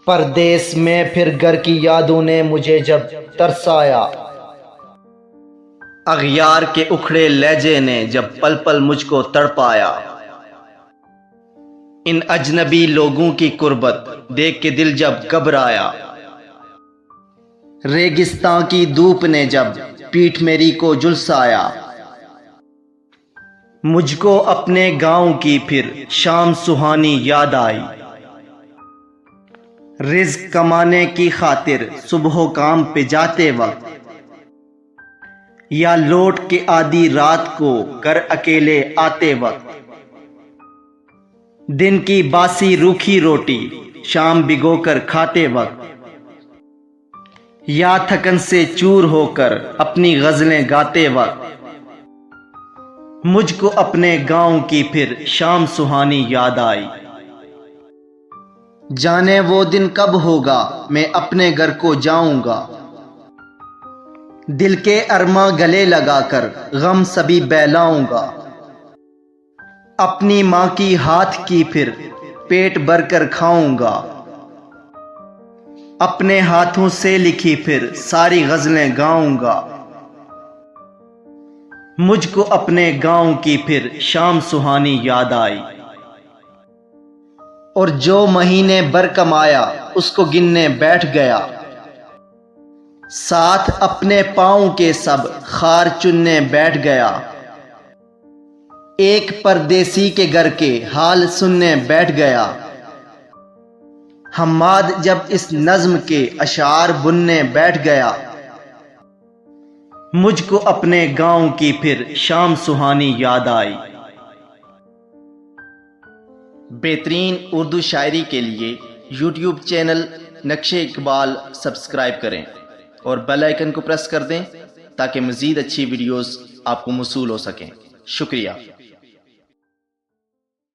پردیس میں پھر گھر کی یادوں نے مجھے جب ترسایا، اغیار کے اکھڑے لہجے نے جب پل پل مجھ کو تڑپایا، ان اجنبی لوگوں کی قربت دیکھ کے دل جب گھبرایا، ریگستان کی دھوپ نے جب پیٹھ میری کو جھلسایا، مجھ کو اپنے گاؤں کی پھر شام سہانی یاد آئی، رزق کمانے کی خاطر صبح و کام پہ جاتے وقت، یا لوٹ کے آدھی رات کو گھر اکیلے آتے وقت، دن کی باسی روکھی روٹی شام بھگو کر کھاتے وقت، یا تھکن سے چور ہو کر اپنی غزلیں گاتے وقت، مجھ کو اپنے گاؤں کی پھر شام سہانی یاد آئی۔ جانے وہ دن کب ہوگا میں اپنے گھر کو جاؤں گا، دل کے ارماں گلے لگا کر غم سبھی بہلاؤں گا، اپنی ماں کی ہاتھ کی پھر پیٹ بھر کر کھاؤں گا، اپنے ہاتھوں سے لکھی پھر ساری غزلیں گاؤں گا، مجھ کو اپنے گاؤں کی پھر شام سہانی یاد آئی، اور جو مہینے بھر کمایا اس کو گننے بیٹھ گیا، ساتھ اپنے پاؤں کے سب خار چننے بیٹھ گیا، ایک پردیسی کے گھر کے حال سننے بیٹھ گیا، حماد جب اس نظم کے اشعار بننے بیٹھ گیا، مجھ کو اپنے گاؤں کی پھر شام سہانی یاد آئی۔ بہترین اردو شاعری کے لیے یوٹیوب چینل نقش اقبال سبسکرائب کریں اور بیل آئیکن کو پریس کر دیں تاکہ مزید اچھی ویڈیوز آپ کو موصول ہو سکیں۔ شکریہ۔